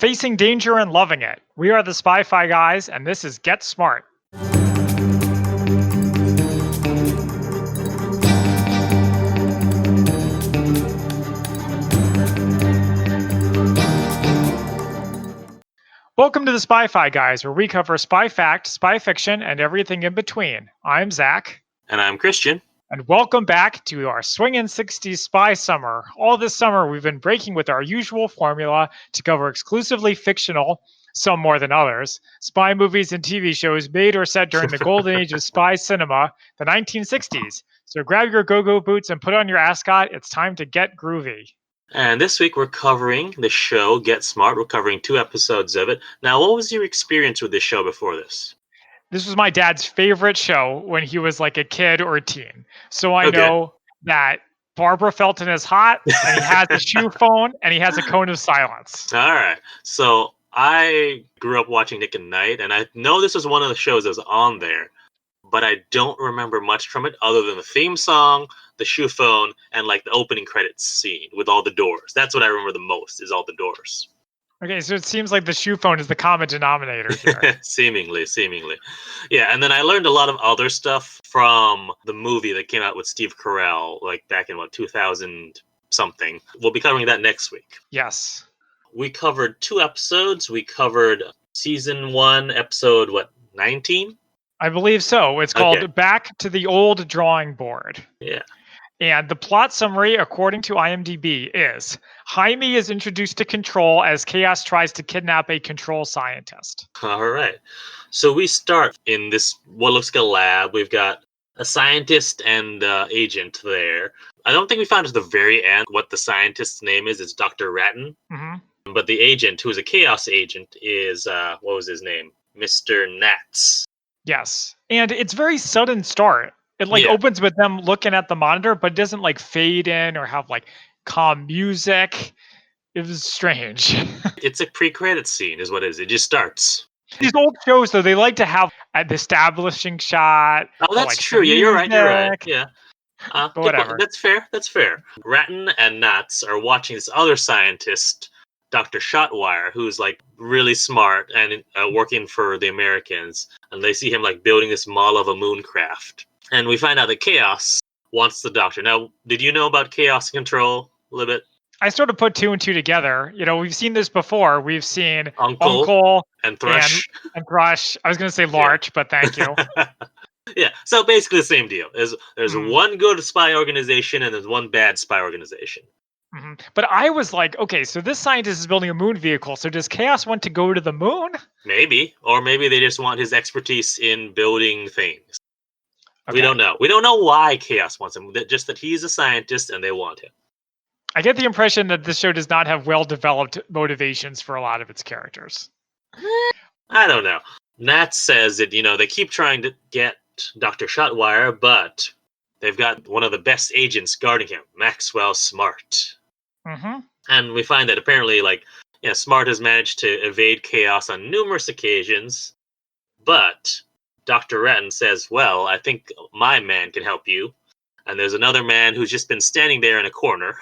facing danger and loving it. We are the Spy-Fi guys, and this is Get Smart. Welcome to the Spy-Fi guys, where we cover spy fact, spy fiction, and everything in between. I'm Zach. And I'm Christian. And welcome back to our Swingin Sixties Spy Summer. All this summer, we've been breaking with our usual formula to cover exclusively fictional, some more than others, spy movies and TV shows made or set during the golden age of spy cinema, the 1960s. So grab your go-go boots and put on your ascot. It's time to get groovy. And this week we're covering the show Get Smart. We're covering 2 episodes of it. Now, what was your experience with this show before this? This was my dad's favorite show when he was like a kid or a teen. So I know that Barbara Felton is hot, and he has a shoe phone, and he has a cone of silence. All right. So I grew up watching Nick at Night, and I know this was one of the shows that was on there, but I don't remember much from it other than the theme song, the shoe phone, and like the opening credits scene with all the doors. That's what I remember the most, is all the doors. Okay, so it seems like the shoe phone is the common denominator here. seemingly. Yeah, and then I learned a lot of other stuff from the movie that came out with Steve Carell, like back in, 2000 something. We'll be covering that next week. Yes. We covered 2 episodes. We covered season 1, episode, 19? I believe so. It's called Back to the Old Drawing Board. Yeah. And the plot summary, according to IMDb, is Jaime is introduced to Control as Chaos tries to kidnap a Control scientist. All right. So we start in this, what looks like a lab. We've got a scientist and agent there. I don't think we found at the very end what the scientist's name is. It's Dr. Ratton. Mm-hmm. But the agent, who is a Chaos agent, is, what was his name? Mr. Nats. Yes. And it's very sudden start. It opens with them looking at the monitor, but it doesn't fade in or have calm music. It was strange. It's a pre-credit scene is what it is. It just starts. These old shows, though, they like to have an establishing shot. Oh, that's true. Yeah, you're right. Yeah. But whatever. That's fair. Ratton and Nats are watching this other scientist, Dr. Shotwire, who's really smart and working for the Americans. And they see him building this model of a mooncraft. And we find out that Chaos wants the Doctor. Now, did you know about Chaos Control a little bit? I sort of put 2 and 2 together. We've seen this before. We've seen Uncle and Thrush. And Thrush. I was going to say Larch, but thank you. Yeah, so basically the same deal. There's one good spy organization and there's one bad spy organization. Mm-hmm. But I was like, okay, so this scientist is building a moon vehicle. So does Chaos want to go to the moon? Maybe. Or maybe they just want his expertise in building things. Okay. We don't know. We don't know why Chaos wants him. Just that he's a scientist and they want him. I get the impression that this show does not have well-developed motivations for a lot of its characters. I don't know. Nat says that, they keep trying to get Dr. Shotwire, but they've got one of the best agents guarding him, Maxwell Smart. Mm-hmm. And we find that apparently, Smart has managed to evade Chaos on numerous occasions, but Dr. Ratton says, well, I think my man can help you. And there's another man who's just been standing there in a corner.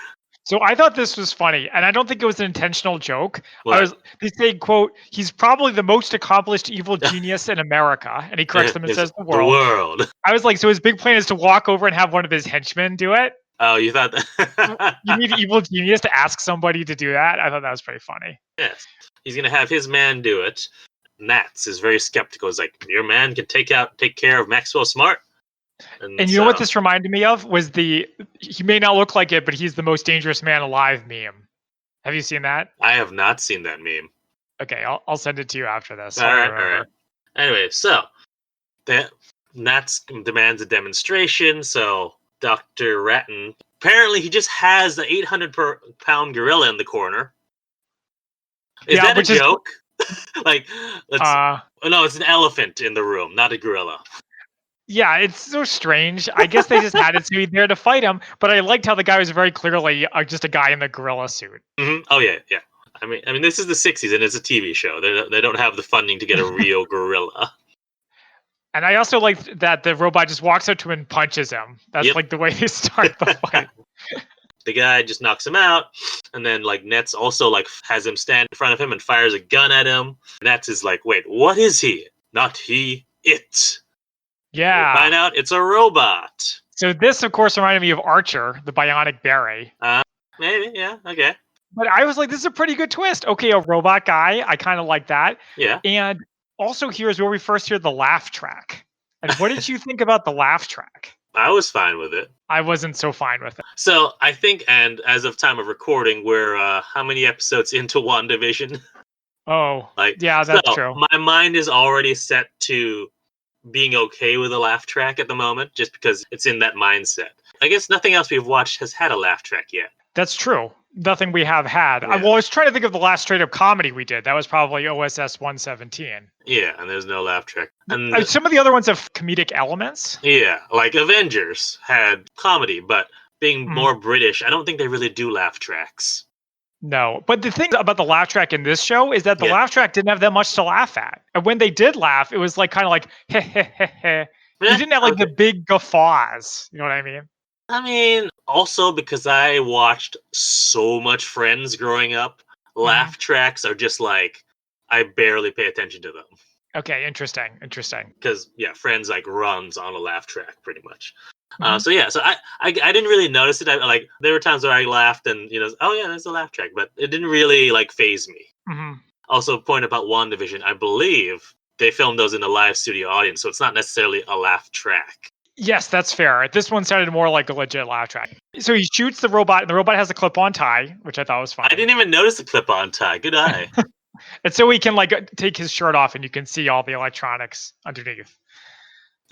So I thought this was funny, and I don't think it was an intentional joke. What? They say, quote, he's probably the most accomplished evil genius in America. And he corrects them and says, the world. The world. I was like, so his big plan is to walk over and have one of his henchmen do it? Oh, you thought that? You need an evil genius to ask somebody to do that? I thought that was pretty funny. Yes. He's going to have his man do it. Nats is very skeptical. He's like, your man can take care of Maxwell Smart? And you know what this reminded me of? Was he may not look like it, but he's the most dangerous man alive meme. Have you seen that? I have not seen that meme. Okay, I'll send it to you after this. All right. Anyway, so Nats demands a demonstration, so Dr. Ratton, apparently he just has the 800-pound gorilla in the corner. Is that a joke? No, it's an elephant in the room, not a gorilla. Yeah, it's so strange. I guess they just had it to be there to fight him, but I liked how the guy was very clearly just a guy in the gorilla suit. Mm-hmm. Oh yeah. I mean, this is the 60s and it's a TV show. They don't have the funding to get a real gorilla. And I also liked that the robot just walks up to him and punches him. That's the way they start the fight. The guy just knocks him out, and then like Nets also like has him stand in front of him and fires a gun at him. Nets is like, wait, what is he? Not he, it. And we find Yeah. out it's a robot. So this, of course, reminded me of Archer, the Bionic Berry. Maybe, yeah, okay. But I was like, this is a pretty good twist. Okay, a robot guy. I kind of like that. Yeah. And also here's where we first hear the laugh track. And what did you think about the laugh track? I was fine with it. I wasn't so fine with it. So I think, and as of time of recording, we're how many episodes into WandaVision? Oh, Like, yeah, that's so true. my mind is already set to being okay with a laugh track at the moment, just because it's in that mindset. I guess nothing else we've watched has had a laugh track yet. That's true. Nothing we have had. Yeah. Well, I was trying to think of the last straight up comedy we did. That was probably OSS 117. Yeah, and there's no laugh track. And Some of the other ones have comedic elements. yeah, like Avengers had comedy, but being more British, I don't think they really do laugh tracks. No, but the thing about the laugh track in this show is that the Yeah. laugh track didn't have that much to laugh at. And when they did laugh, it was like kind of like, heh, heh, heh, heh. You didn't have like the big guffaws. You know what I mean? I mean, also because I watched so much Friends growing up, laugh tracks are just like, I barely pay attention to them. Okay, interesting. Because, yeah, Friends like runs on a laugh track pretty much. So I didn't really notice it. Like there were times where I laughed and oh yeah, there's a laugh track, but it didn't really like phase me. Also, point about WandaVision, I believe they filmed those in a live studio audience, so it's not necessarily a laugh track. Yes, that's fair. This one sounded more like a legit laugh track. So he shoots the robot, and the robot has a clip-on tie, which I thought was fun. I didn't even notice the clip-on tie. Good eye. And so he can like take his shirt off, and you can see all the electronics underneath.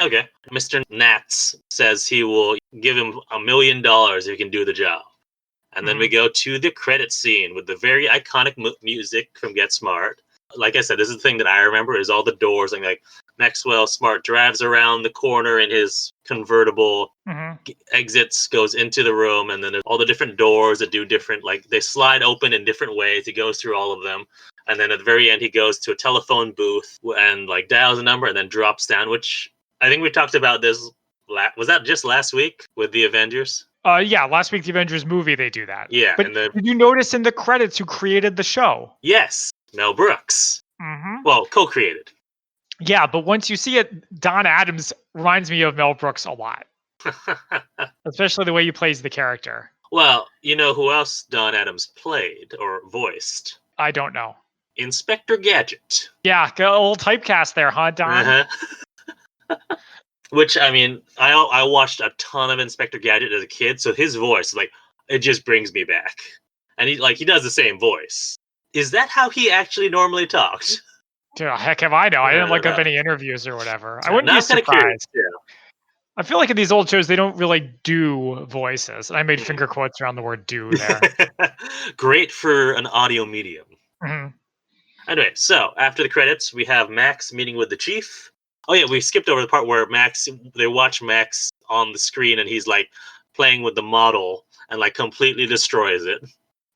Okay. Mr. Nats says he will give him $1 million if he can do the job. And then we go to the credit scene with the very iconic music from Get Smart. Like I said, this is the thing that I remember is all the doors. And like Maxwell Smart drives around the corner in his convertible, exits, goes into the room, and then there's all the different doors that do different, like they slide open in different ways. He goes through all of them. And then at the very end, he goes to a telephone booth and like dials a number and then drops down, which I think we talked about this. Was that just last week with the Avengers? Yeah, last week the Avengers movie they do that. Yeah, but did you notice in the credits who created the show? Yes, Mel Brooks. Well, co-created. Yeah, but once you see it, Don Adams reminds me of Mel Brooks a lot, especially the way he plays the character. Well, you know who else Don Adams played or voiced? I don't know. Inspector Gadget. Yeah, got a little typecast there, huh, Don? Which, I mean, I watched a ton of Inspector Gadget as a kid, so his voice, like, it just brings me back. And he does the same voice. Is that how he actually normally talks? Dude, heck if I know. I didn't look up any interviews or whatever. I wouldn't be surprised. I feel like in these old shows, they don't really do voices. I made finger quotes around the word do there. Great for an audio medium. Anyway, so after the credits, we have Max meeting with the chief. Oh yeah, we skipped over the part where they watch Max on the screen and he's like playing with the model and like completely destroys it.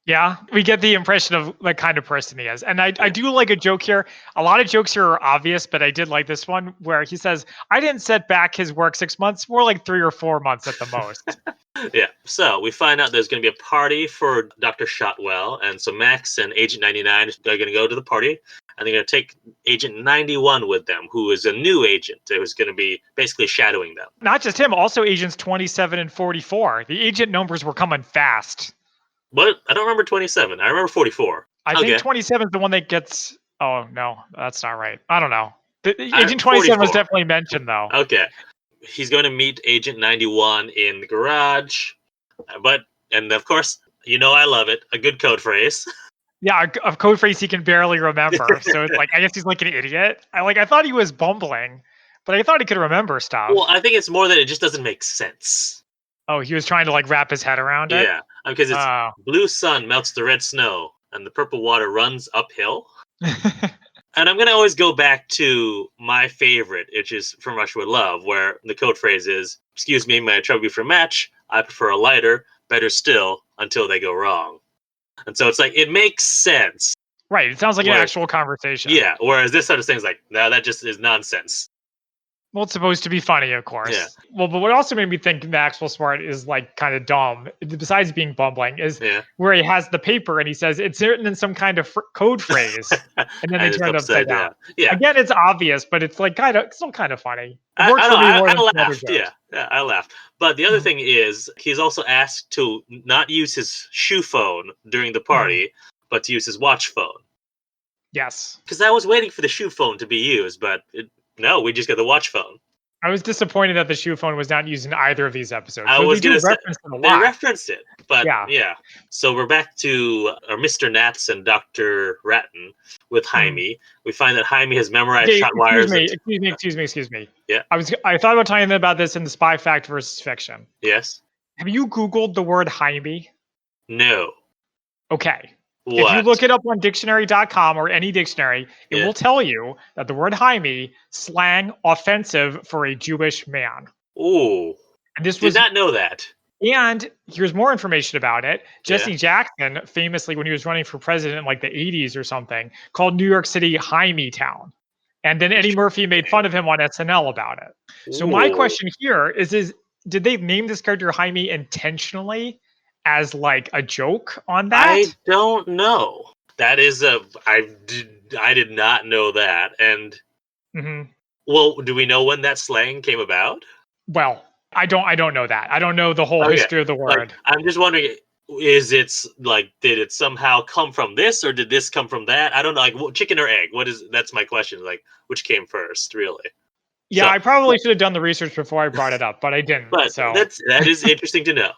Yeah, we get the impression of the kind of person he is. And I do like a joke here. A lot of jokes here are obvious, but I did like this one where he says, I didn't set back his work 6 months, more like 3 or 4 months at the most. Yeah, so we find out there's going to be a party for Dr. Shotwell. And so Max and Agent 99 are going to go to the party. And they're going to take Agent 91 with them, who is a new agent who's going to be basically shadowing them. Not just him, also Agents 27 and 44. The agent numbers were coming fast. But I don't remember 27. I remember 44. I think 27 is the one that gets... Oh, no, that's not right. I don't know. Agent 27 was definitely mentioned, though. Okay. He's going to meet Agent 91 in the garage. And of course, I love it. A good code phrase. Yeah, a code phrase he can barely remember. So it's like, I guess he's like an idiot. I thought he was bumbling, but I thought he could remember stuff. Well, I think it's more that it just doesn't make sense. Oh, he was trying to like wrap his head around it? Yeah, because it's blue sun melts the red snow and the purple water runs uphill. And I'm going to always go back to my favorite, which is From Russia with Love, where the code phrase is, excuse me, may I trouble you for a match? I prefer a lighter, better still, until they go wrong. And so it's like, it makes sense. Right, it sounds like an actual conversation. Yeah, whereas this sort of thing is like, no, that just is nonsense. Well, it's supposed to be funny, of Yeah, course. Well, but what also made me think Maxwell Smart is like kind of dumb, besides being bumbling, is yeah. where he has the paper and he says it's written in some kind of code phrase, and then they And it's turn it upside upside down. down. Yeah, Again, it's obvious, but it's like still kind of funny. It I works know. for me more I than some other laughed. Yeah, jokes. yeah, I laughed. But the other Mhm, thing is, he's also asked to not use his shoe phone during the mhm. party, but to use his watch phone. Yes. Because I was waiting for the shoe phone to be used, but no, we just got the watch phone. I was disappointed that the shoe phone was not used in either of these episodes, I though they was do gonna say reference it a they lot. referenced it, but Yeah. yeah. So we're back to our Mr. Nats and Dr. Ratton with Mhm. Jaime. We find that Jaime has memorized Okay, shot wires and excuse me. yeah, I thought about telling them about this in the spy fact versus fiction. yes, Have you Googled the word Jaime? no, Okay. If you what? look it up on dictionary.com or any dictionary, it Yeah. will tell you that the word Jaime, slang offensive for a Jewish man. Ooh, And this did was not know that. and here's more information about it. Yeah. Jesse Jackson, famously when he was running for president in like the 80s or something, called New York City Jaime Town. And then Eddie Murphy made fun of him on SNL about it. So my Ooh, question here is did they name this character Jaime intentionally as like a joke on I that? don't know. That is a I did not know that. And Mhm. well, do we know when that slang came about? Well, I don't know that. I don't know the whole Okay. history of the Like, word. I'm just wondering, did it somehow come from this or did this come from that? I don't know. Like, chicken or egg? That's my question. Like, which came first, really? Yeah, So, I probably should have done the research before I brought it up, but I didn't. but So, that is interesting to know.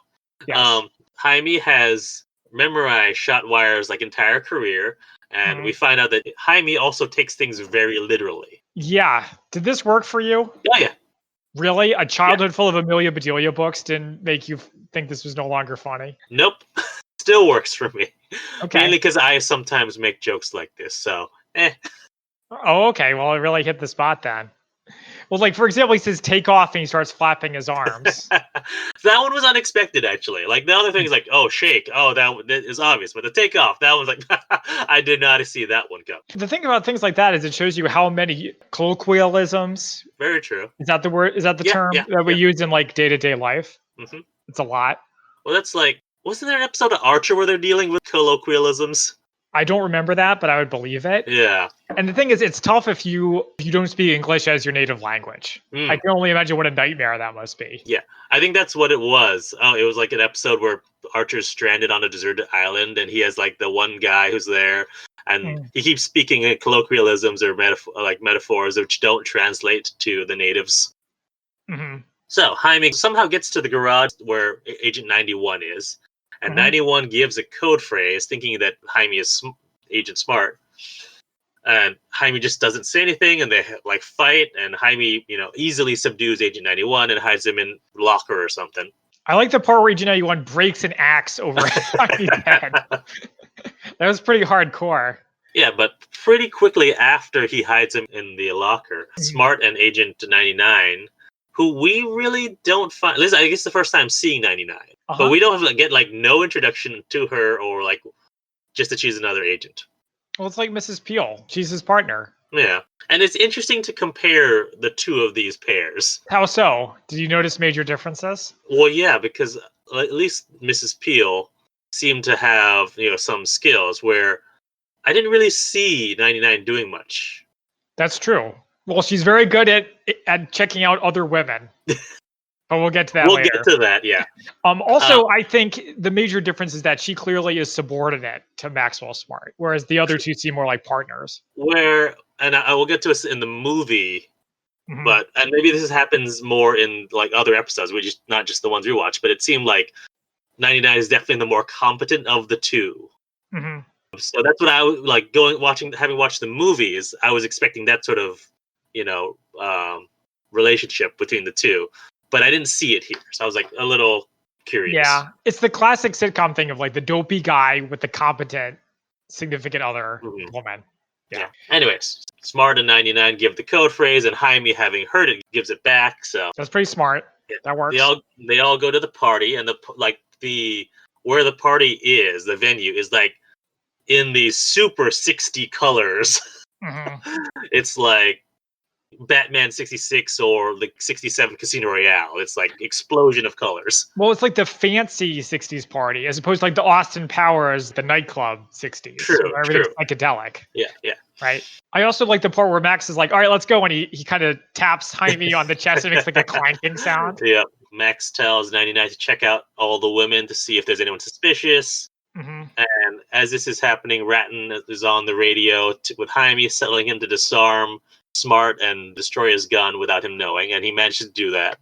yes. Jaime has memorized shot wire's like entire career, and we Mhm. find out that Jaime also takes things very literally. Yeah. Did this work for you? Yeah, yeah, Really? A yeah. childhood full of Amelia Bedelia books didn't make you think this was no longer funny? Nope, still works for me. Mainly Okay. because I sometimes make jokes like this. So, eh. Oh, okay. Well, it really hit the spot then. Well, like for example, he says take off and he starts flapping his arms. That one was unexpected, actually. Like the other thing is like, oh, shake. Oh, that is obvious. But the takeoff, that one's like, I did not see that one come. The thing about things like that is it shows you how many colloquialisms, Very true. is that the word, is that the Yeah, term yeah, that we yeah. use in like day-to-day life? Hmm. It's a lot. Well, that's like, wasn't there an episode of Archer where they're dealing with colloquialisms? I don't remember that, but I would believe it. Yeah. And the thing is, it's tough if you don't speak English as your native language. I Mm, can only imagine what a nightmare that must be. yeah. I think that's what it was. Oh, it was like an episode where Archer's stranded on a deserted island, and he has like the one guy who's there, and Mm, he keeps speaking in colloquialisms or metaphors which don't translate to the natives. mhm, So Jaime somehow gets to the garage where Agent 91 is, and mhm. 91 gives a code phrase, thinking that Jaime is Agent Smart. And Jaime just doesn't say anything, and they like fight, and Jaime, easily subdues Agent 91 and hides him in a locker or something. I like the part where Agent 91 breaks an axe over Jaimy's head. That was pretty hardcore. Yeah, but pretty quickly after he hides him in the locker, Mhm. Smart and Agent 99, who we really don't find. This, I guess, the first time seeing 99, but Uh-huh. we don't get like no introduction to her or like just that she's another agent. Well, it's like Mrs. Peel. She's his partner. Yeah, and it's interesting to compare the two of these pairs. How so? Did you notice major differences? Well, yeah, because at least Mrs. Peel seemed to have some skills where I didn't really see 99 doing much. That's true. Well, she's very good at checking out other women, but we'll get to that We'll get later. to that, yeah. Uh, Also, I think the major difference is that she clearly is subordinate to Maxwell Smart, whereas the other two seem more like partners. where, and I will get to this in the movie, Mhm, but and maybe this happens more in like other episodes, which is not just the ones we watch, but it seemed like 99 is definitely the more competent of the two. mhm. So that's what I like having watched the movies. I was expecting that sort of, you know, um, relationship between the two, but I didn't see it here. So I was like a little curious. Yeah, it's the classic sitcom thing of like the dopey guy with the competent significant other Mhm. woman. Yeah. Yeah, Anyways, Smart and 99 give the code phrase, and Jaime, having heard it, gives it back. So that's pretty smart. yeah, That they works. all they all go to the party, and the where the party is, the venue is like in these super 60 colors. Mhm. It's like Batman 66 or like 67 Casino Royale. It's like explosion of colors. Well, it's like the fancy 60s party as opposed to like the Austin Powers, the nightclub 60s, True, where everything's true. psychedelic, Yeah, yeah. right? I also like the part where Max is like, all right, let's go. And he kind of taps Jaime on the chest and makes like a clanking sound. Yeah. Max tells 99 to check out all the women to see if there's anyone suspicious. Hmm. And as this is happening, Ratton is on the radio with Jaime, telling him to disarm Smart and destroy his gun without him knowing. And he managed to do that.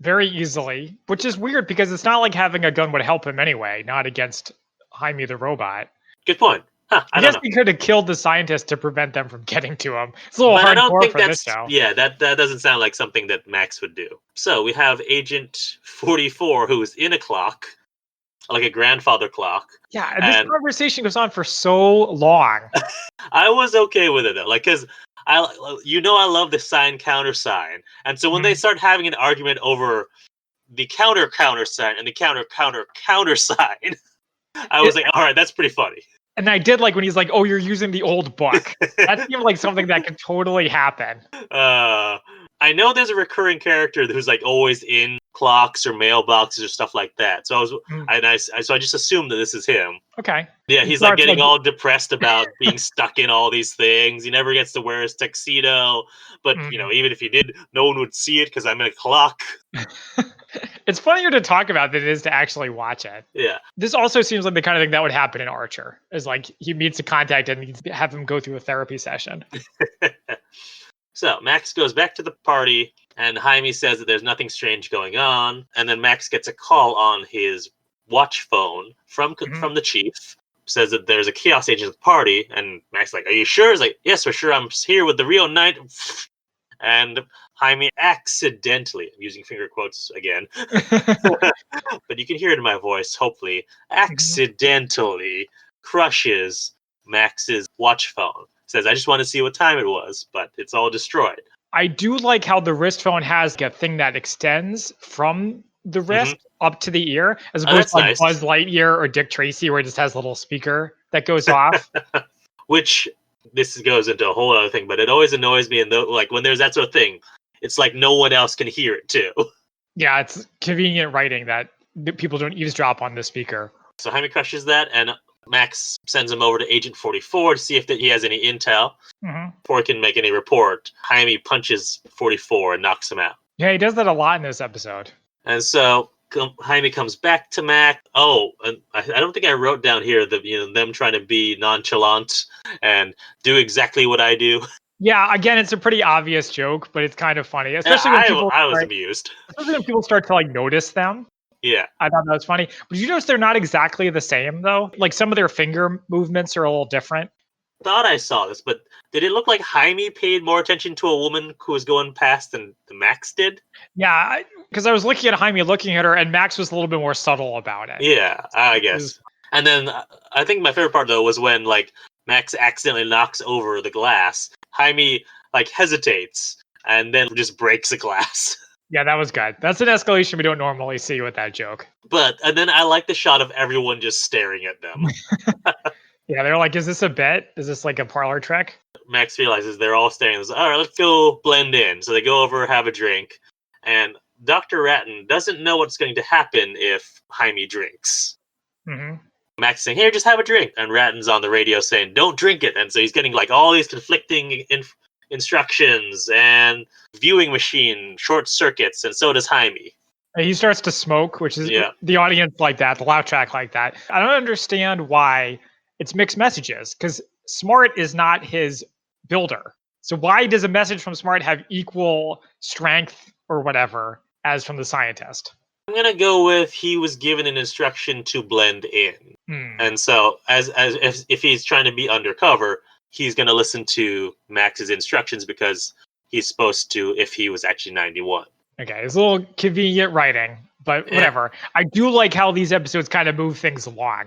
Very easily, which is weird because it's not like having a gun would help him anyway, not against Jaime the robot. Good point. Huh, I I don't guess know. he could have killed the scientist to prevent them from getting to him. It's a little But I don't hardcore think for this that's show. yeah, that doesn't sound like something that Max would do. So we have Agent 44 who is in a clock, like a grandfather clock. Yeah, and this And conversation goes on for so long. I was okay with it though, like because I love the sign counter sign, and so when they start having an argument over the counter sign and the counter sign, I was like, all right, that's pretty funny. And I did like when he's like, "Oh, you're using the old book." That seemed like something that could totally happen. I know there's a recurring character who's like always in clocks or mailboxes or stuff like that. So I just assumed that this is him. Okay. Yeah, And he's like Smart's getting all depressed about being stuck in all these things. He never gets to wear his tuxedo. But, even if he did, no one would see it because I'm in a clock. It's funnier to talk about than it is to actually watch it. Yeah. This also seems like the kind of thing that would happen in Archer. Is like he meets a contact and you have him go through a therapy session. So Max goes back to the party, and Jaime says that there's nothing strange going on. And then Max gets a call on his watch phone from the chief. Says that there's a chaos agent at the party, and Max is like, "Are you sure?" He's like, "Yes, for sure. I'm here with the real knight." And Jaime accidentally, I'm using finger quotes again, but you can hear it in my voice, hopefully, accidentally crushes Max's watch phone. Says, "I just want to see what time it was," but it's all destroyed. I do like how the wrist phone has a thing that extends from the wrist up to the ear, as opposed to like nice. Buzz Lightyear or Dick Tracy, where it just has a little speaker that goes off. Which, this goes into a whole other thing, but it always annoys me. And like when there's that sort of thing, it's like no one else can hear it too. Yeah, it's convenient writing that people don't eavesdrop on the speaker. So Jaime crushes that, and Max sends him over to Agent 44 to see if he has any intel before he can make any report. Jaime punches 44 and knocks him out. Yeah, he does that a lot in this episode. And so Jaime comes back to Mac. Oh, and I don't think I wrote down here them trying to be nonchalant and do exactly what I do. Yeah, again, it's a pretty obvious joke, but it's kind of funny, especially when I was amused. Especially when people start to like notice them. Yeah, I thought that was funny. But you notice they're not exactly the same though. Like some of their finger movements are a little different. Thought I saw this, but did it look like Jaime paid more attention to a woman who was going past than Max did? Yeah, because I was looking at Jaime, looking at her, and Max was a little bit more subtle about it. Yeah, I guess. And then I think my favorite part though was when like Max accidentally knocks over the glass. Jaime like hesitates and then just breaks the glass. Yeah, that was good. That's an escalation we don't normally see with that joke. And then I like the shot of everyone just staring at them. Yeah, they're like, is this a bit? Is this like a parlor trick? Max realizes they're all staring. Like, all right, let's go blend in. So they go over, have a drink. And Dr. Ratton doesn't know what's going to happen if Jaime drinks. Max is saying, here, just have a drink. And Ratton's on the radio saying, don't drink it. And so he's getting like all these conflicting instructions, and viewing machine short circuits, and so does Jaime. He starts to smoke, which is the audience like that, the laugh track like that. I don't understand why it's mixed messages, because Smart is not his builder. So why does a message from Smart have equal strength or whatever as from the scientist? I'm gonna go with he was given an instruction to blend in, and so as if he's trying to be undercover, he's gonna listen to Max's instructions because he's supposed to if he was actually 91. Okay, it's a little convenient writing, but whatever. I do like how these episodes kind of move things along.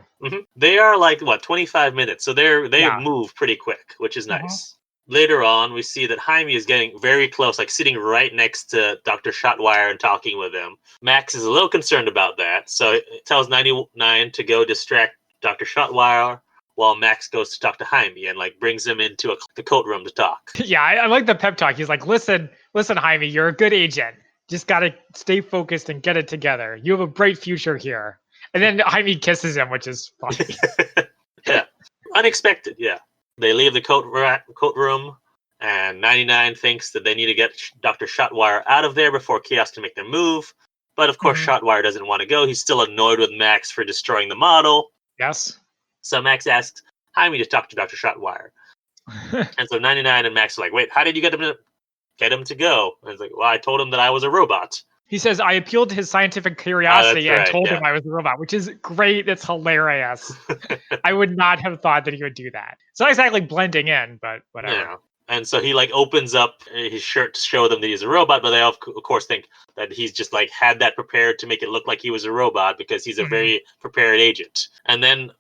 They are like 25 minutes, so they move pretty quick, which is nice. Later on, we see that Jaime is getting very close, like sitting right next to Dr. Shotwire and talking with him. Max is a little concerned about that, so it tells 99 to go distract Dr. Shotwire while Max goes to talk to Jaime and like brings him into the coat room to talk. Yeah, I like the pep talk. He's like, listen, Jaime, you're a good agent. Just gotta stay focused and get it together. You have a bright future here. And then Jaime kisses him, which is funny. Yeah, unexpected. Yeah, they leave the coat room, and 99 thinks that they need to get Dr. Shotwire out of there before Chaos can make their move. But of course, Shotwire doesn't want to go. He's still annoyed with Max for destroying the model. Yes. So Max asks Jaime to talk to Dr. Shotwire. And so 99 and Max are like, wait, how did you get him to go? And it's like, well, I told him that I was a robot. He says, I appealed to his scientific curiosity and told him I was a robot, which is great. It's hilarious. I would not have thought that he would do that. It's not exactly blending in, but whatever. Yeah. And so he like opens up his shirt to show them that he's a robot, but they of course think that he's just like had that prepared to make it look like he was a robot because he's a very prepared agent. And then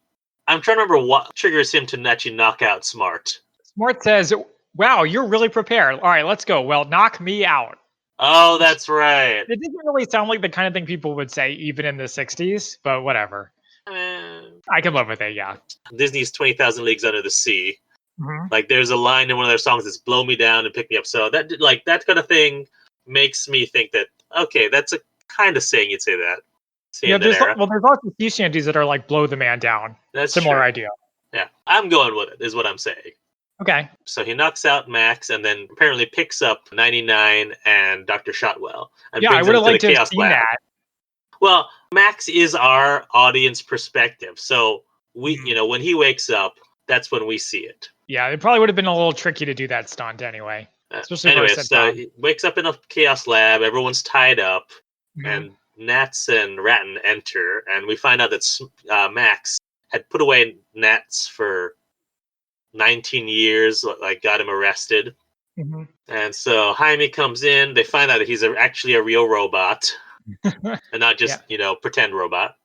I'm trying to remember what triggers him to actually knock out Smart. Smart says, wow, you're really prepared. All right, let's go. Well, knock me out. Oh, that's right. It doesn't really sound like the kind of thing people would say even in the 60s, but whatever. I can live with it, yeah. Disney's 20,000 Leagues Under the Sea. Mm-hmm. Like there's a line in one of their songs that's "Blow me down and pick me up." So that kind of thing makes me think that okay, that's a kind of saying you'd say that. Yeah, there's lots of sea shanties that are like "blow the man down." That's similar idea. Yeah, I'm going with it. Is what I'm saying. Okay. So he knocks out Max and then apparently picks up 99 and Dr. Shotwell. And I would have liked to have seen that. Well, Max is our audience perspective, so we, when he wakes up, that's when we see it. Yeah, it probably would have been a little tricky to do that stunt anyway. Anyway, so he wakes up in a chaos lab. Everyone's tied up, and Nats and Ratton enter, and we find out that Max had put away Nats for 19 years, like got him arrested. And so Jaime comes in. They find out that he's actually a real robot, and not just pretend robot.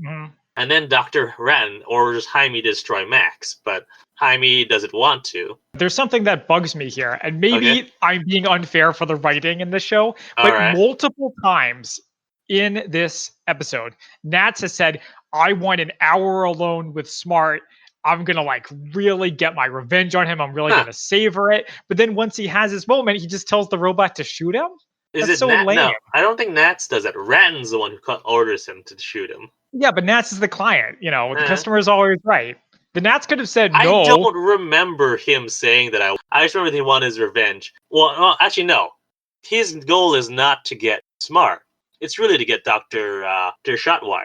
And then Dr. Ratton orders Jaime to destroy Max, but Jaime doesn't want to. There's something that bugs me here, and maybe I'm being unfair for the writing in the show, but multiple times in this episode, Nats has said, I want an hour alone with Smart. I'm going to like really get my revenge on him. I'm really going to savor it. But then once he has his moment, he just tells the robot to shoot him. That's so lame. No, I don't think Nats does that. Ratton's the one who orders him to shoot him. Yeah, but Nats is the client. The customer is always right. The Nats could have said no. I don't remember him saying that. I just remember that he wanted his revenge. Well, actually, no. His goal is not to get Smart. It's really to get Dr. Shotwire.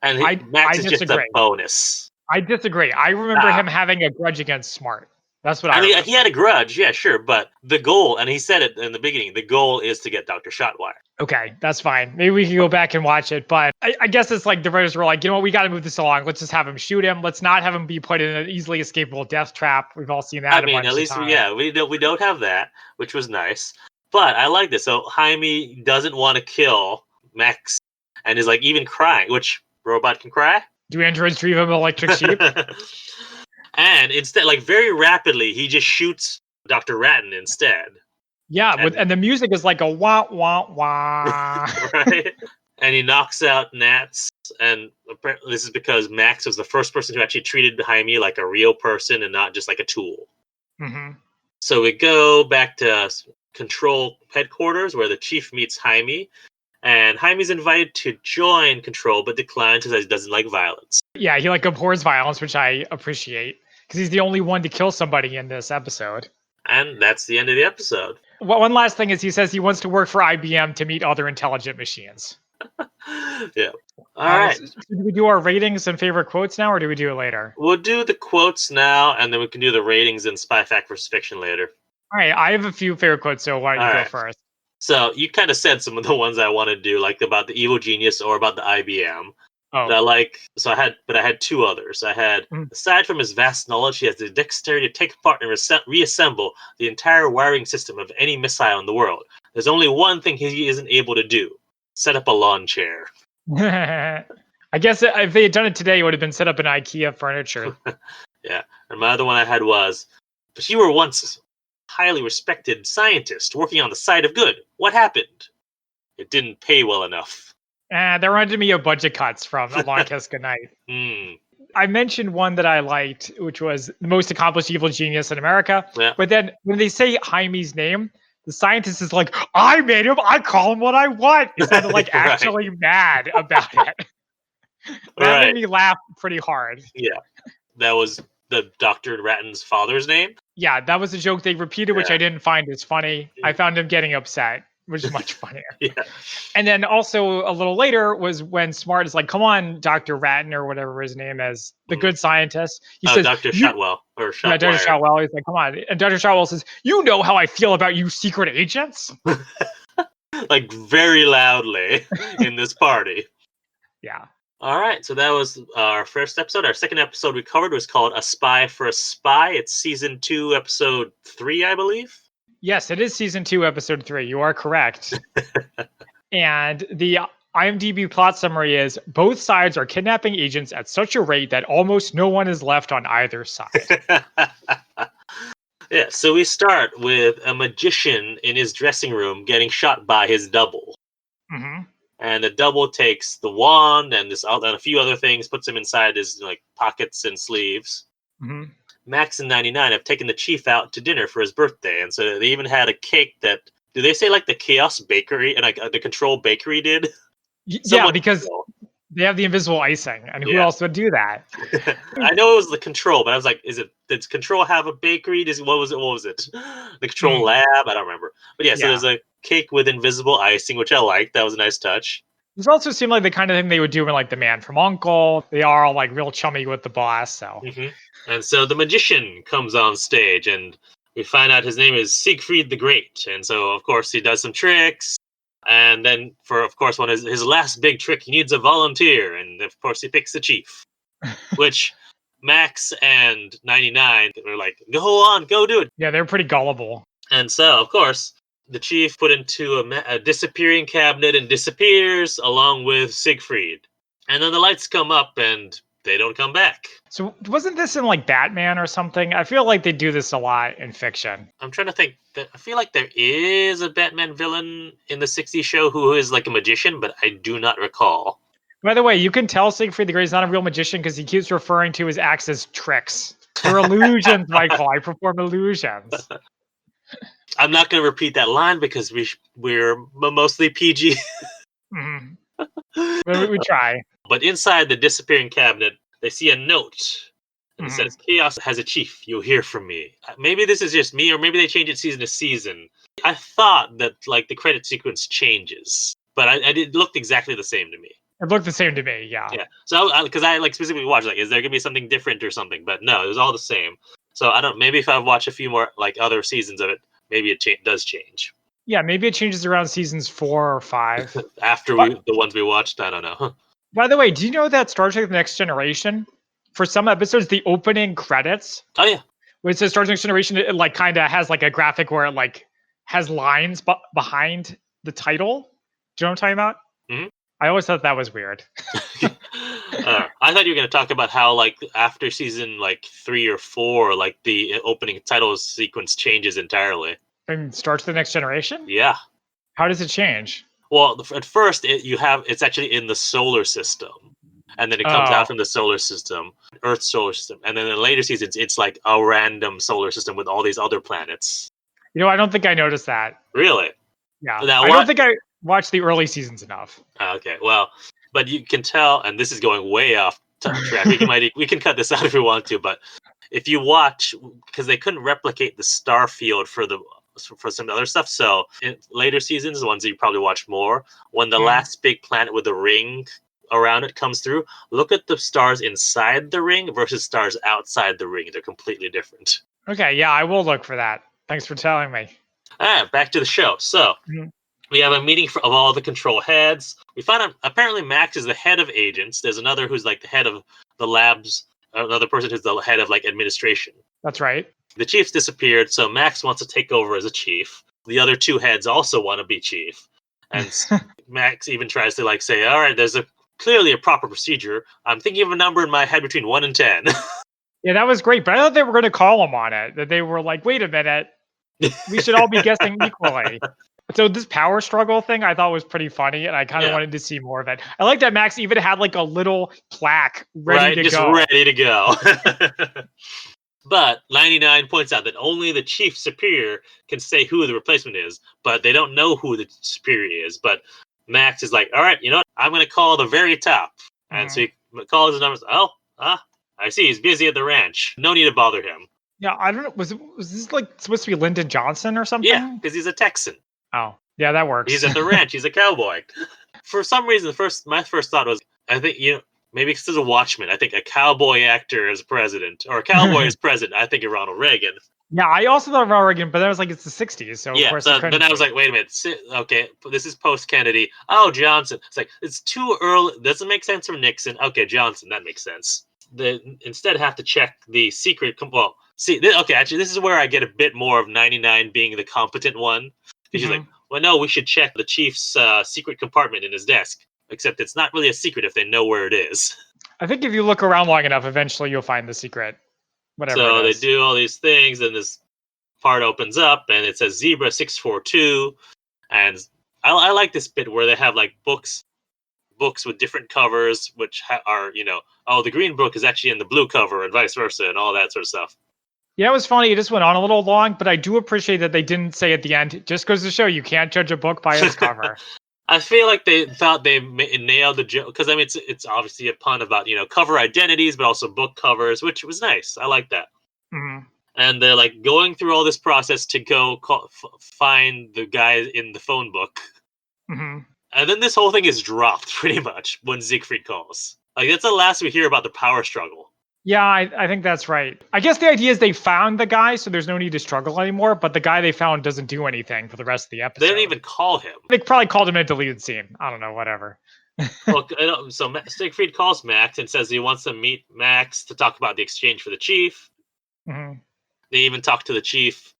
And Max is just a bonus. I disagree. I remember him having a grudge against Smart. That's what I mean. He had a grudge, yeah, sure. But the goal, and he said it in the beginning, the goal is to get Dr. Shotwire. Okay, that's fine. Maybe we can go back and watch it. But I guess it's like the writers were like, you know what, we got to move this along. Let's just have him shoot him. Let's not have him be put in an easily escapable death trap. We've all seen that. I mean, at least, we don't have that, which was nice. But I like this. So Jaime doesn't want to kill Max and is like even crying, which robot can cry. Do androids dream of electric sheep? And instead, like very rapidly, he just shoots Dr. Ratton instead. Yeah, and the music is like a wah, wah, wah. Right? And he knocks out Nats. And apparently this is because Max was the first person who actually treated Jaime like a real person and not just like a tool. So we go back to Control headquarters where the chief meets Jaime. And Jaime's invited to join Control, but declines because he doesn't like violence. Yeah, he like abhors violence, which I appreciate. Because he's the only one to kill somebody in this episode. And that's the end of the episode. Well, one last thing is he says he wants to work for IBM to meet other intelligent machines. Yeah. All right. So do we do our ratings and favorite quotes now, or do we do it later? We'll do the quotes now, and then we can do the ratings and Spy Fact versus Fiction later. All right. I have a few favorite quotes, so why don't you go first? So you kind of said some of the ones I want to do, like about the evil genius or about the IBM. Oh. I had two others. I had, aside from his vast knowledge, he has the dexterity to take apart and reassemble the entire wiring system of any missile in the world. There's only one thing he isn't able to do: set up a lawn chair. I guess if they had done it today, it would have been set up in IKEA furniture. Yeah. And my other one I had was, but you were once a highly respected scientist working on the side of good. What happened? It didn't pay well enough. That reminded me of budget cuts from A Long Kiss Goodnight. I mentioned one that I liked, which was the most accomplished evil genius in America. Yeah. But then when they say Jaime's name, the scientist is like, I made him. I call him what I want. It sounded like Right. actually mad about it. That made Right. me laugh pretty hard. Yeah. That was the Dr. Ratton's father's name. Yeah, that was a joke they repeated, which Yeah. I didn't find as funny. I found him getting upset, which is much funnier. Yeah. And then also a little later was when Smart is like, come on, Dr. Ratton, or whatever his name is, the good scientist. He says, Dr. Shotwell or Shotwire. Yeah, Dr. Shotwell. He's like, come on. And Dr. Shotwell says, you know how I feel about you secret agents? Like very loudly in this party. Yeah. All right, so that was our first episode. Our second episode we covered was called A Spy for a Spy. It's season 2, episode 3, I believe. Yes, it is season 2, episode 3. You are correct. And the IMDb plot summary is both sides are kidnapping agents at such a rate that almost no one is left on either side. Yeah, so we start with a magician in his dressing room getting shot by his double. Mm-hmm. And the double takes the wand and a few other things, puts them inside his pockets and sleeves. Mm-hmm. Max and 99 have taken the chief out to dinner for his birthday, and so they even had a cake that, do they say like the Chaos Bakery and the Control Bakery did? Yeah, because they have the invisible icing, and who else would do that? I know it was the Control, but I was like, does Control have a bakery? What was it? The Control Lab? I don't remember. But so there's a cake with invisible icing, which I liked. That was a nice touch. This also seemed like the kind of thing they would do in like The Man from U.N.C.L.E. They are all like real chummy with the boss, so. Mm-hmm. And so the magician comes on stage, and we find out his name is Siegfried the Great. And so, of course, he does some tricks. And then, for, of course, one of his last big trick, he needs a volunteer. And, of course, he picks the chief, which Max and 99 were like, go on, go do it. Yeah, they're pretty gullible. And so, of course, the chief put into a disappearing cabinet and disappears along with Siegfried. And then the lights come up and they don't come back. So wasn't this in like Batman or something? I feel like they do this a lot in fiction. I'm trying to think. I feel like there is a Batman villain in the 60s show who is like a magician, but I do not recall. By the way, you can tell Siegfried the Great is not a real magician because he keeps referring to his acts as tricks. They're illusions, Michael. I perform illusions. I'm not going to repeat that line because we're mostly PG. Mm-hmm. We try. But inside the disappearing cabinet, they see a note. And it says, Chaos has a chief. You'll hear from me. Maybe this is just me, or maybe they change it season to season. I thought that like the credit sequence changes, but it looked exactly the same to me. It looked the same to me, yeah. Yeah. So because I like specifically watched, like, is there gonna be something different or something? But no, it was all the same. So I don't. Maybe if I watch a few more like other seasons of it, maybe it does change. Yeah, maybe it changes around seasons 4 or 5. After the ones we watched, I don't know. By the way, do you know that Star Trek: The Next Generation, for some episodes, the opening credits, Oh yeah, when it says Star Trek: Next Generation, it like kind of has like a graphic where it like has lines behind the title. Do you know what I'm talking about? Mm-hmm. I always thought that was weird. I thought you were going to talk about how, like, after season like 3 or 4, like the opening title sequence changes entirely. And Star Trek: The Next Generation? Yeah. How does it change? Well, at first it's actually in the solar system, and then it comes out from the solar system, Earth's solar system, and then in later seasons it's like a random solar system with all these other planets. You know, I don't think I noticed that. Really? Yeah. Now, I don't think I watched the early seasons enough. Okay, well, but you can tell, and this is going way off track. We can cut this out if we want to, but if you watch, because they couldn't replicate the star field for some other stuff, so in later seasons, the ones that you probably watch more, when the last big planet with the ring around it comes through, look at the stars inside the ring versus stars outside the ring. They're completely different. Okay, yeah, I will look for that. Thanks for telling me. Back to the show. So we have a meeting of all the control heads. We find out apparently Max is the head of agents. There's another who's like the head of the labs, another person who's the head of like administration. That's right. The chief's disappeared, so Max wants to take over as a chief. The other two heads also want to be chief. And Max even tries to like say, all right, there's clearly a proper procedure. I'm thinking of a number in my head between 1 and 10. Yeah, that was great, but I thought they were going to call him on it. That they were like, wait a minute, we should all be guessing equally. So this power struggle thing I thought was pretty funny, and I kind of Yeah. wanted to see more of it. I like that Max even had like a little plaque ready Right, to just go. ready to go. But 99 points out that only the chief superior can say who the replacement is, but they don't know who the superior is. But Max is like, all right, you know what? I'm going to call the very top. And so he calls his numbers. Oh, I see. He's busy at the ranch. No need to bother him. Yeah, I don't know. Was this like supposed to be Lyndon Johnson or something? Yeah, because he's a Texan. Oh, yeah, that works. He's at the ranch. He's a cowboy. For some reason, my first thought was, I think, maybe because there's a Watchman. I think a cowboy actor as president, or a cowboy as president. I think of Ronald Reagan. Yeah, I also thought of Ronald Reagan, but then I was like, it's the 60s, so of Yeah, course so it couldn't then I was be. like, wait a minute. Okay, this is post Kennedy. Oh, Johnson. It's like, it's too early. Doesn't make sense from Nixon. Okay, Johnson. That makes sense. They instead have to check the secret. Well, see, okay, actually, this is where I get a bit more of 99 being the competent one. Because she's like, well, no, we should check the chief's secret compartment in his desk. Except it's not really a secret if they know where it is. I think if you look around long enough, eventually you'll find the secret. Whatever So it they is. do all these things, and this part opens up, and it says Zebra 642. And I like this bit where they have like books with different covers, which are, the green book is actually in the blue cover and vice versa and all that sort of stuff. Yeah, it was funny. It just went on a little long, but I do appreciate that they didn't say at the end, just goes to show you can't judge a book by its cover. I feel like they thought they nailed the joke, because I mean it's obviously a pun about cover identities, but also book covers, which was nice. I like that. Mm-hmm. And they're like going through all this process to go find the guy in the phone book, and then this whole thing is dropped pretty much when Siegfried calls. Like that's the last we hear about the power struggle. Yeah, I think that's right. I guess the idea is they found the guy, so there's no need to struggle anymore, but the guy they found doesn't do anything for the rest of the episode. They didn't even call him. They probably called him in a deleted scene. I don't know, whatever. Well, so Siegfried calls Max and says he wants to meet Max to talk about the exchange for the chief. Mm-hmm. They even talk to the chief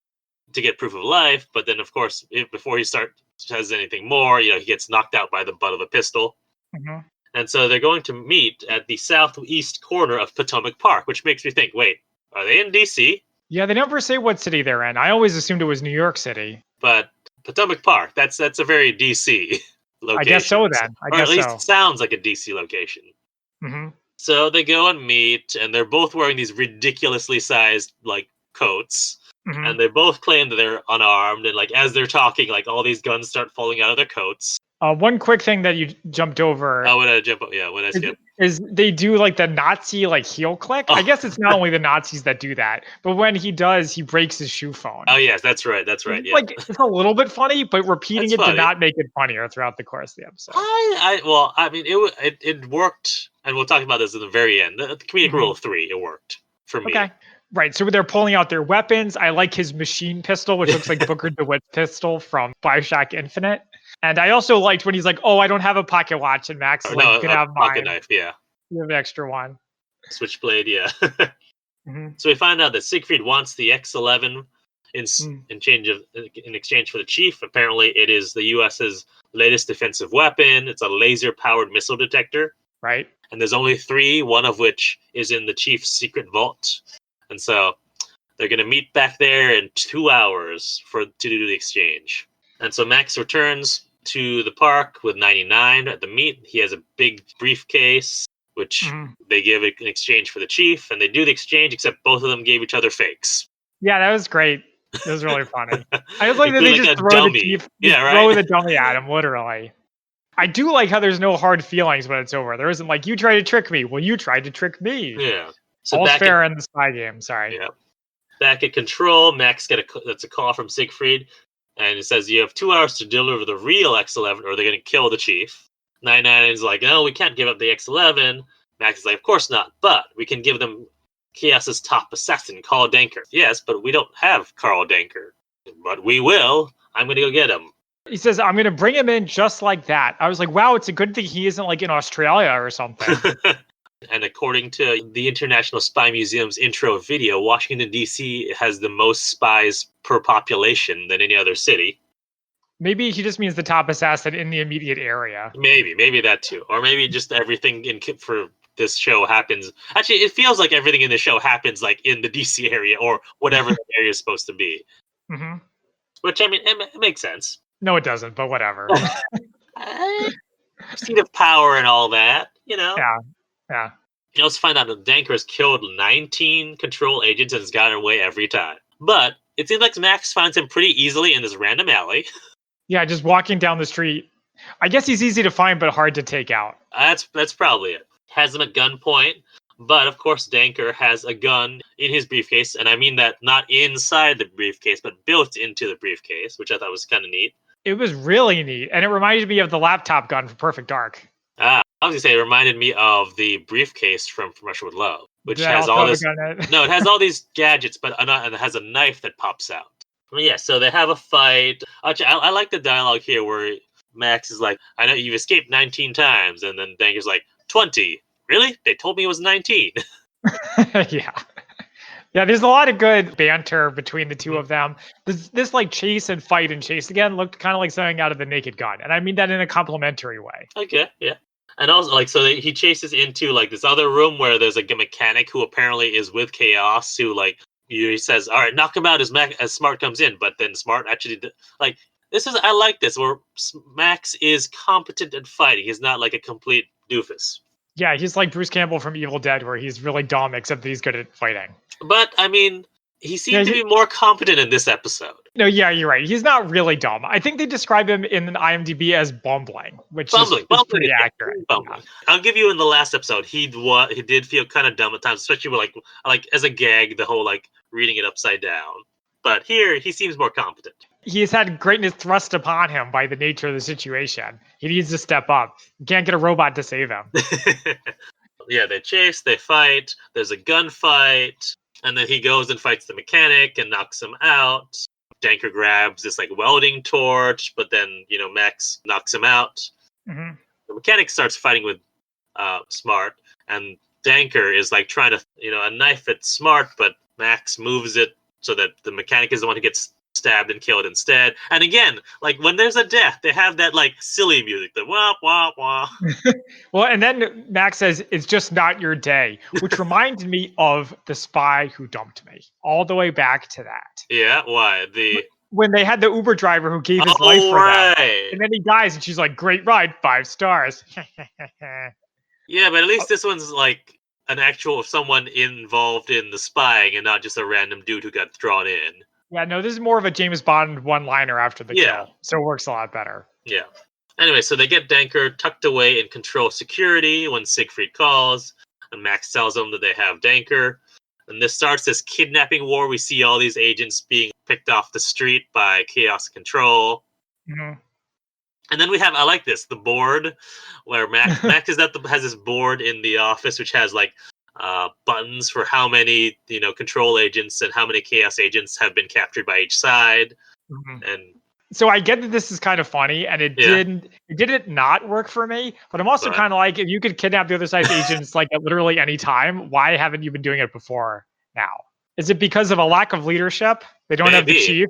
to get proof of life, but then, of course, before he says anything more, he gets knocked out by the butt of a pistol. Mm-hmm. And so they're going to meet at the southeast corner of Potomac Park, which makes me think, wait, are they in D.C.? Yeah, they never say what city they're in. I always assumed it was New York City. But Potomac Park, that's a very D.C. location. I guess so then. Or at least it sounds like a D.C. location. Mm-hmm. So they go and meet, and they're both wearing these ridiculously sized, coats. Mm-hmm. And they both claim that they're unarmed, and, as they're talking, all these guns start falling out of their coats. One quick thing that you jumped over. Oh, what did I jump? Yeah, what did I skip? Is they do the Nazi heel click. Oh. I guess it's not only the Nazis that do that, but when he does, he breaks his shoe phone. Oh yes, that's right. Yeah. It's a little bit funny, but repeating That's it funny. did not make it funnier throughout the course of the episode. I mean, it worked, and we'll talk about this in the very end. The comedic rule of 3, it worked for me. Okay. Right, so they're pulling out their weapons. I like his machine pistol, which looks like Booker DeWitt's pistol from Bioshock Infinite. And I also liked when he's like, "Oh, I don't have a pocket watch," and Max is like, "You can have mine." Pocket knife, yeah. You have an extra one. Switchblade, yeah. Mm-hmm. So we find out that Siegfried wants the X-11 in exchange for the chief. Apparently, it is the U.S.'s latest defensive weapon. It's a laser-powered missile detector. Right. And there's only 3, one of which is in the chief's secret vault. And so they're going to meet back there in 2 hours to do the exchange. And so Max returns to the park with 99 at the meet. He has a big briefcase, which they give in exchange for the chief. And they do the exchange, except both of them gave each other fakes. Yeah, that was great. It was really funny. I just like that they just throw dummy. the chief, throw the dummy at him, literally. I do like how there's no hard feelings when it's over. There isn't you tried to trick me. Well, you tried to trick me. Yeah. So all's fair in the spy game. Sorry. Yeah. Back at Control, Max that's a call from Siegfried, and it says you have 2 hours to deliver the real X-11, or they're going to kill the chief. 99 is like, no, we can't give up the X-11. Max is like, of course not, but we can give them Chaos's top assassin, Carl Denker. Yes, but we don't have Carl Denker. But we will. I'm going to go get him. He says, I'm going to bring him in just like that. I was like, wow, it's a good thing he isn't in Australia or something. And according to the International Spy Museum's intro video, Washington, D.C. has the most spies per population than any other city. Maybe he just means the top assassin in the immediate area. Maybe that too. Or maybe just everything for this show happens. Actually, it feels like everything in the show happens in the D.C. area or whatever the area is supposed to be. Mm-hmm. Which, I mean, it makes sense. No, it doesn't, but whatever. Seat of power and all that, Yeah, yeah. You also find out that Danker has killed 19 control agents and has gotten away every time. But it seems like Max finds him pretty easily in this random alley. Yeah, just walking down the street. I guess he's easy to find, but hard to take out. That's probably it. Has him at gunpoint, but of course Danker has a gun in his briefcase, and I mean that not inside the briefcase, but built into the briefcase, which I thought was kind of neat. It was really neat, and it reminded me of the laptop gun from Perfect Dark. I was gonna say it reminded me of the briefcase from Russia with Love, which Did that has also all have a this. gun in it? No, it has all these gadgets, but and it has a knife that pops out. Well, yeah, so they have a fight. Actually, I like the dialogue here where Max is like, "I know you've escaped 19 times," and then Danker's like, 20. Really? They told me it was 19. Yeah. Yeah, there's a lot of good banter between the two of them. This like chase and fight and chase again looked kind of like something out of the Naked Gun, and I mean that in a complimentary way. Okay, yeah. And also, like, so he chases into like this other room where there's like a mechanic who apparently is with Chaos, who like he says, "All right, knock him out as Smart comes in," but then Smart actually like this is I like this where Max is competent at fighting. He's not like a complete doofus. Yeah, he's like Bruce Campbell from Evil Dead, where he's really dumb, except that he's good at fighting. But I mean, he Yeah, seemed to be more competent in this episode. no, yeah, you're right. He's not really dumb. I think they describe him in an IMDb as bumbling, which is pretty accurate. Bumbling. Yeah. I'll give you in the last episode, he did feel kind of dumb at times, especially with like as a gag, the whole like reading it upside down. But here, he seems more competent. He's had greatness thrust upon him by the nature of the situation. He needs to step up. You can't get a robot to save him. Yeah, they chase, they fight, there's a gunfight, and then he goes and fights the mechanic and knocks him out. Danker grabs this like welding torch, but then, Max knocks him out. Mm-hmm. The mechanic starts fighting with Smart, and Danker is like trying to, a knife at Smart, but Max moves it so that the mechanic is the one who gets stabbed and killed instead. And again, like when there's a death, they have that like silly music, the wah wah wah. Well, and then Max says, "It's just not your day," which reminds me of The Spy Who Dumped Me. All the way back to that. Yeah, why? When they had the Uber driver who gave his life for them. And then he dies, and she's like, "Great ride, 5 stars." Yeah, but at least this one's like an actual someone involved in the spying and not just a random dude who got drawn in. Yeah, no, this is more of a James Bond one-liner after the kill, so it works a lot better. Yeah. Anyway, so they get Danker tucked away in control security when Siegfried calls, and Max tells them that they have Danker. And this starts this kidnapping war. We see all these agents being picked off the street by Chaos Control. Mm-hmm. And then we have, I like this, the board, where Max has this board in the office, which has like buttons for how many, control agents and how many Chaos agents have been captured by each side. Mm-hmm. And so I get that this is kind of funny, and it didn't not work for me. But I'm also kind of like, if you could kidnap the other side's agents like at literally any time, why haven't you been doing it before now? Is it because of a lack of leadership? They don't have the chief.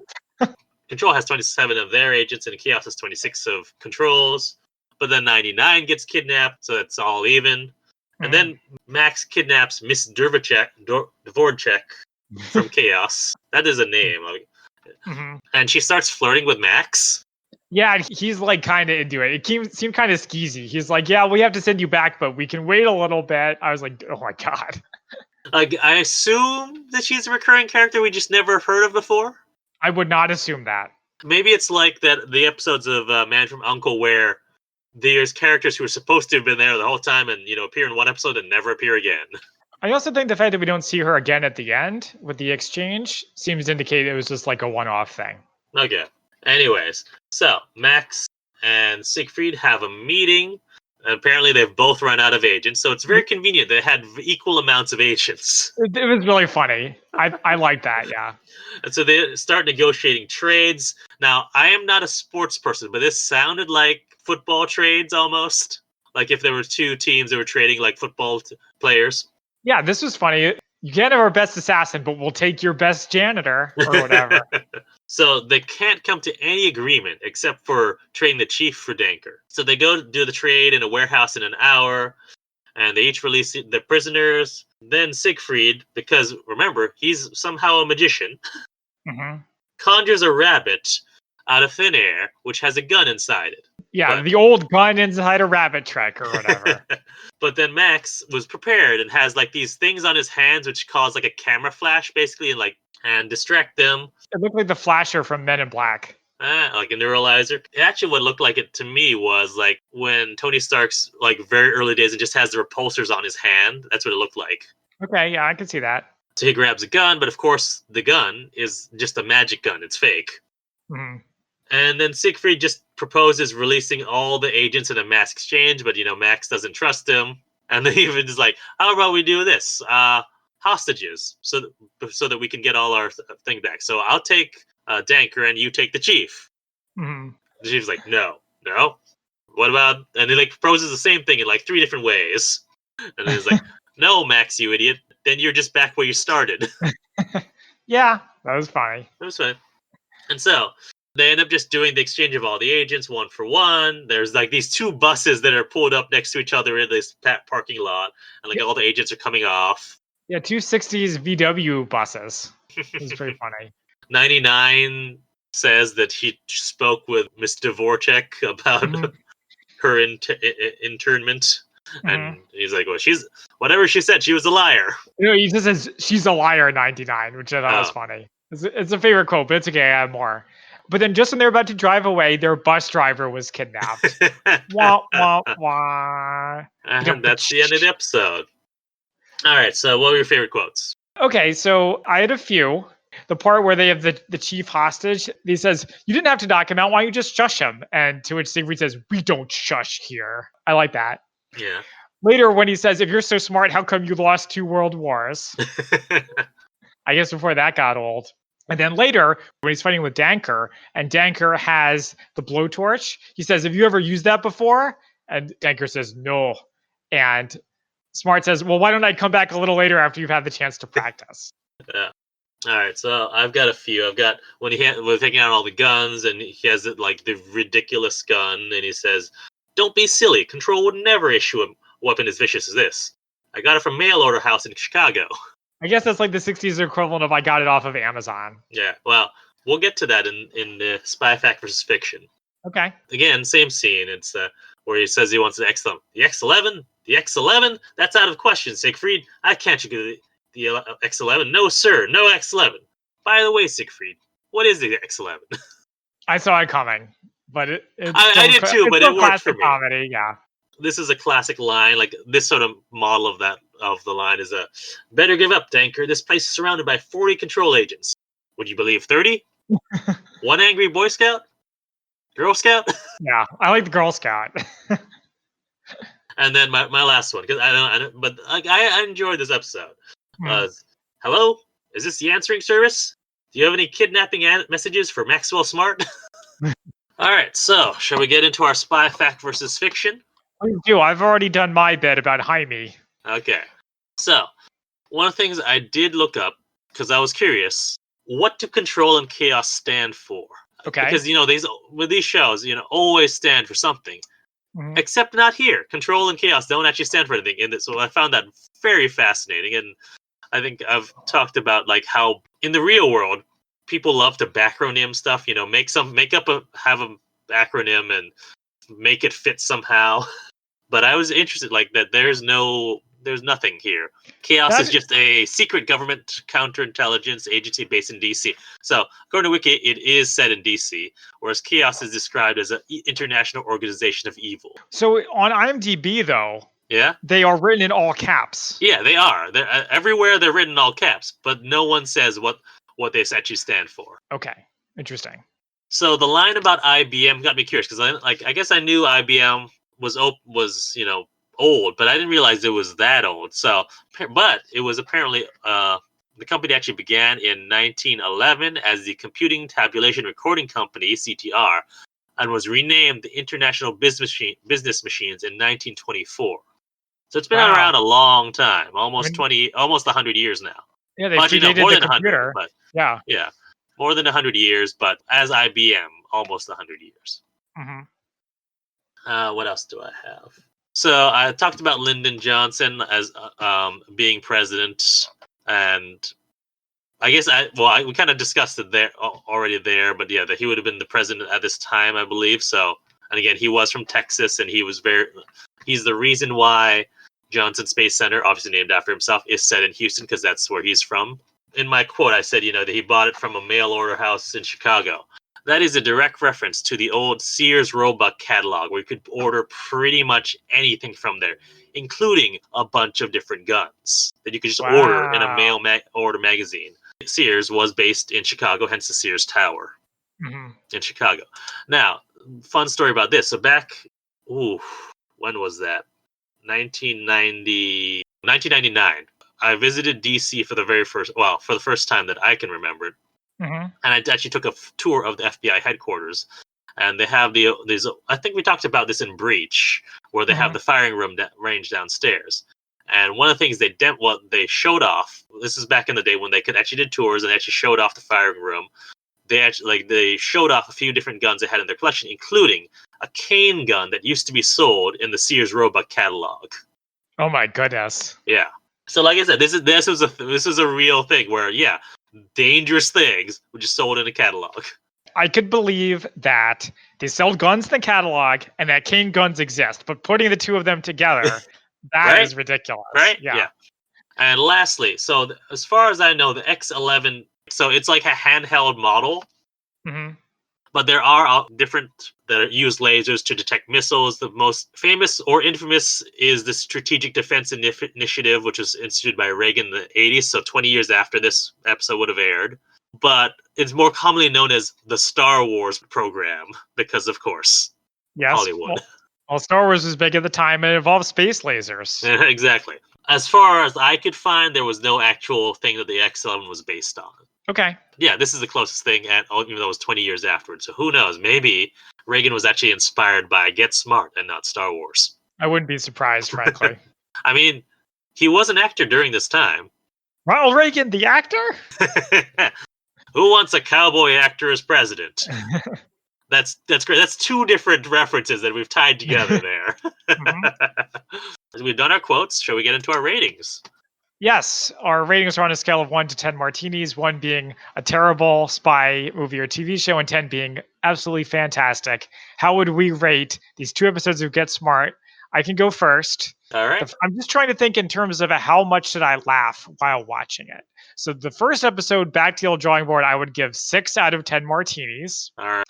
Control has 27 of their agents, and Chaos has 26 of Control's. But then 99 gets kidnapped, so it's all even. And then Max kidnaps Miss Dvorak from Chaos. That is a name. Mm-hmm. And she starts flirting with Max. Yeah, he's like kind of into it. It seemed kind of skeezy. He's like, "Yeah, we have to send you back, but we can wait a little bit." I was like, "Oh my god." Like, I assume that she's a recurring character we just never heard of before. I would not assume that. Maybe it's like that the episodes of Man from U.N.C.L.E. where there's characters who are supposed to have been there the whole time and, appear in one episode and never appear again. I also think the fact that we don't see her again at the end with the exchange seems to indicate it was just like a one-off thing. Okay. Anyways, so Max and Siegfried have a meeting. And apparently they've both run out of agents, so it's very convenient. They had equal amounts of agents. It was really funny. I like that, yeah. And so they start negotiating trades. Now, I am not a sports person, but this sounded like football trades almost. Like if there were two teams that were trading like football players. Yeah, this was funny. You can't have our best assassin, but we'll take your best janitor or whatever. So they can't come to any agreement except for trading the chief for Danker. So they go do the trade in a warehouse in an hour, and they each release the prisoners. Then Siegfried, because remember, he's somehow a magician, conjures a rabbit out of thin air, which has a gun inside it. Yeah, But the old gun inside a rabbit track or whatever. but then Max was prepared and has like these things on his hands which cause like a camera flash basically and distract them. It looked like the flasher from Men in Black. Like a neuralizer. Actually, what looked like it to me was like when Tony Stark's like very early days and just has the repulsors on his hand. That's what it looked like. Okay, yeah, I can see that. So he grabs a gun, but of course the gun is just a magic gun. It's fake. Mhm. And then Siegfried just proposes releasing all the agents in a mass exchange, but Max doesn't trust him. And then even is like, how about we do this? Hostages, so that we can get all our thing back. So I'll take Danker and you take the chief. Mhm. The chief's like, no. What about? And he like proposes the same thing in like 3 different ways. And then he's like, no, Max, you idiot. Then you're just back where you started. Yeah, that was funny. That was fine. And so they end up just doing the exchange of all the agents one for one. There's like these 2 buses that are pulled up next to each other in this parking lot, and like all the agents are coming off. Yeah, 2 60s VW buses. It's pretty funny. 99 says that he spoke with Miss Dvorak about Mhm. her internment. Mhm. And he's like, well, whatever she said, she was a liar. He just says she's a liar 99, which I thought was funny. It's a favorite quote, but it's okay, I have more. But then just when they're about to drive away, their bus driver was kidnapped. Wah, wah, wah. And that's the end of the episode. All right, so what were your favorite quotes? Okay, so I had a few. The part where they have the chief hostage, he says, you didn't have to knock him out, why don't you just shush him? And to which Siegfried says, we don't shush here. I like that. Yeah. Later, when he says, if you're so smart, how come you lost 2 world wars? I guess before that got old. And then later, when he's fighting with Danker, and Danker has the blowtorch, he says, have you ever used that before? And Danker says, no. And Smart says, well, why don't I come back a little later after you've had the chance to practice? Yeah. All right, so I've got a few. I've got when we're taking out all the guns, and he has it like the ridiculous gun, and he says, "Don't be silly. Control would never issue a weapon as vicious as this. I got it from mail order house in Chicago." I guess that's like the 60s equivalent of I got it off of Amazon. Yeah, well, we'll get to that in the Spy Fact versus Fiction. Okay. Again, same scene. It's where he says he wants the X11. The X11? The X11? That's out of question, Siegfried. I can't you get the X11? No, sir. No X11. By the way, Siegfried, what is the X11? I saw it coming, but I did too, but it worked for me. Comedy, yeah. This is a classic line. Like this sort of model of the line is better give up, Danker. This place is surrounded by 40 control agents. Would you believe 30? One angry Boy Scout? Girl Scout? Yeah, I like the Girl Scout. And then my last one, because I don't, but like I enjoyed this episode. Hmm. Hello, is this the answering service? Do you have any kidnapping messages for Maxwell Smart? All right, so shall we get into our Spy Fact versus Fiction? Please do. I've already done my bit about Jaime. Okay, so one of the things I did look up because I was curious, what do control and chaos stand for? Okay. Because these shows, always stand for something. Mhm. Except not here. Control and chaos don't actually stand for anything. And so I found that very fascinating. And I think I've talked about like how in the real world people love to backronym stuff. Have a acronym and make it fit somehow. But I was interested like that. There's nothing here. Chaos is just a secret government counterintelligence agency based in DC. So, according to Wiki, it is set in DC, whereas Chaos is described as an international organization of evil. So on IMDb, though, yeah, they are written in all caps. Yeah, they are. They're everywhere. They're written in all caps, but no one says what they actually stand for. Okay, interesting. So the line about IBM got me curious because I guess I knew IBM was old, but I didn't realize it was that old. So, but it was apparently the company actually began in 1911 as the Computing Tabulation Recording Company (CTR), and was renamed the International Business Machines in 1924. So it's been around a long time, almost 100 years now. Yeah, they predated more the than computer. 100, but yeah, more than 100 years. But as IBM, almost 100 years. Mm-hmm. What else do I have? So I talked about Lyndon Johnson as being president, and I guess we kind of discussed it there already there, but yeah, that he would have been the president at this time, I believe. So, and again, he was from Texas, and he's the reason why Johnson Space Center, obviously named after himself, is set in Houston because that's where he's from. In my quote, I said, that he bought it from a mail order house in Chicago. That is a direct reference to the old Sears Roebuck catalog, where you could order pretty much anything from there, including a bunch of different guns that you could just order in a mail order magazine. Sears was based in Chicago, hence the Sears Tower in Chicago. Now, fun story about this. So back, when was that? 1999. I visited DC for the first time that I can remember. And I actually took a tour of the FBI headquarters, and they have I think we talked about this in Breach, where they have the firing range downstairs. And one of the things they showed off. This is back in the day when they could actually did tours and actually showed off the firing room. They showed off a few different guns they had in their collection, including a cane gun that used to be sold in the Sears Roebuck catalog. Oh my goodness! Yeah. So, like I said, this is a real thing where dangerous things were just sold in a catalog. I could believe that they sell guns in the catalog and that cane guns exist, but putting the two of them together, that is ridiculous. Right? Yeah. And lastly, so as far as I know, the X11, so it's like a handheld model, but there are different that use lasers to detect missiles. The most famous or infamous is the Strategic Defense Initiative, which was instituted by Reagan in the 80s, so 20 years after this episode would have aired. But it's more commonly known as the Star Wars program because, of course, Hollywood. Well, Star Wars was big at the time, and it involved space lasers. Exactly. As far as I could find, there was no actual thing that the X11 was based on. Okay. Yeah, this is the closest thing, even though it was 20 years afterwards. So who knows? Maybe Reagan was actually inspired by Get Smart and not Star Wars. I wouldn't be surprised, frankly. I mean, he was an actor during this time. Ronald Reagan, the actor? Who wants a cowboy actor as president? That's great. That's two different references that we've tied together there. We've done our quotes. Shall we get into our ratings? Yes, our ratings are on a scale of 1 to 10 martinis, 1 being a terrible spy movie or TV show, and 10 being absolutely fantastic. How would we rate these 2 episodes of Get Smart? I can go first. All right. I'm just trying to think in terms of how much did I laugh while watching it. So the first episode, Back to the Old Drawing Board, I would give 6 out of 10 martinis. All right.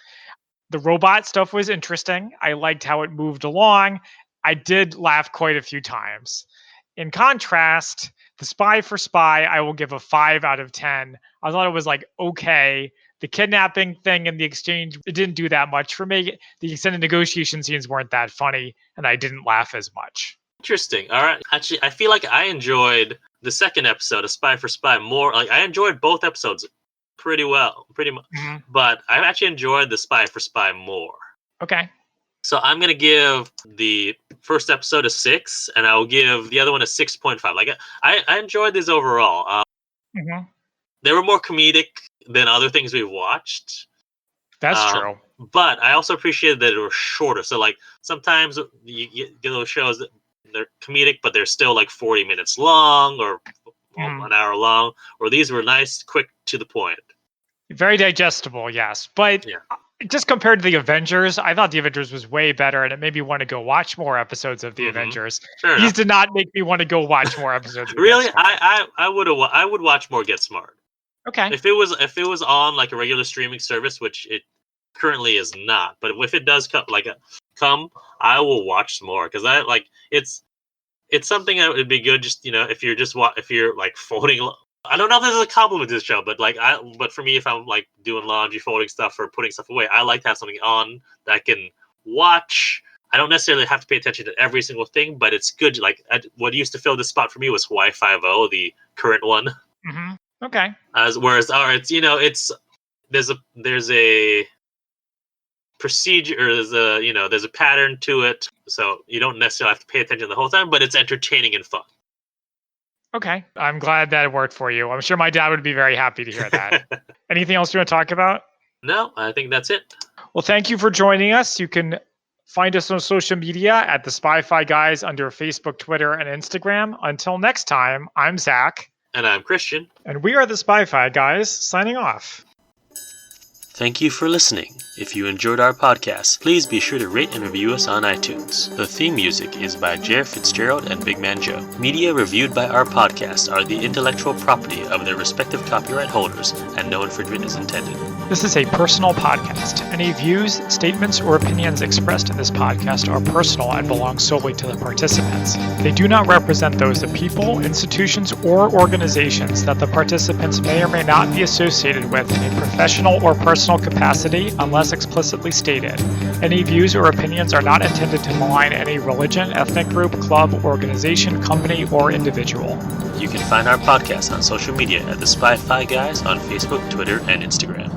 The robot stuff was interesting. I liked how it moved along. I did laugh quite a few times. In contrast, the Spy for Spy, I will give a 5 out of 10. I thought it was okay. The kidnapping thing and the exchange, it didn't do that much for me. The extended negotiation scenes weren't that funny, and I didn't laugh as much. Interesting. All right. Actually, I feel like I enjoyed the second episode of Spy for Spy more. I enjoyed both episodes pretty much. But I actually enjoyed the Spy for Spy more. Okay. So I'm going to give the first episode a 6, and I will give the other one a 6.5. I enjoyed these overall. They were more comedic than other things we've watched. That's true. But I also appreciated that it was shorter. So sometimes you get those shows that they're comedic, but they're still 40 minutes long or an hour long. Or these were nice, quick, to the point. Very digestible, yes. But just compared to the Avengers, I thought the Avengers was way better, and it made me want to go watch more episodes of the Avengers. These did not make me want to go watch more episodes. Really, I would watch more Get Smart. Okay. If it was on a regular streaming service, which it currently is not, but if it does come, I will watch more because it's something that would be good. Just if you're folding. I don't know if this is a compliment to this show, but but for me, if I'm doing laundry, folding stuff, or putting stuff away, I like to have something on that I can watch. I don't necessarily have to pay attention to every single thing, but it's good. What used to fill this spot for me was Hawaii 5-0, the current one. Okay. Whereas it's there's a procedure, or there's a pattern to it, so you don't necessarily have to pay attention the whole time, but it's entertaining and fun. Okay. I'm glad that it worked for you. I'm sure my dad would be very happy to hear that. Anything else you want to talk about? No, I think that's it. Well, thank you for joining us. You can find us on social media at the Spy-Fi Guys under Facebook, Twitter, and Instagram. Until next time, I'm Zach. And I'm Christian. And we are the Spy-Fi guys, signing off. Thank you for listening. If you enjoyed our podcast, please be sure to rate and review us on iTunes. The theme music is by Jer Fitzgerald and Big Man Joe. Media reviewed by our podcast are the intellectual property of their respective copyright holders, and no infringement is intended. This is a personal podcast. Any views, statements, or opinions expressed in this podcast are personal and belong solely to the participants. They do not represent those of people, institutions, or organizations that the participants may or may not be associated with in a professional or personal capacity unless explicitly stated. Any views or opinions are not intended to malign any religion, ethnic group, club, organization, company, or individual. You can find our podcast on social media at the Spy-Fi Guys on Facebook, Twitter, and Instagram.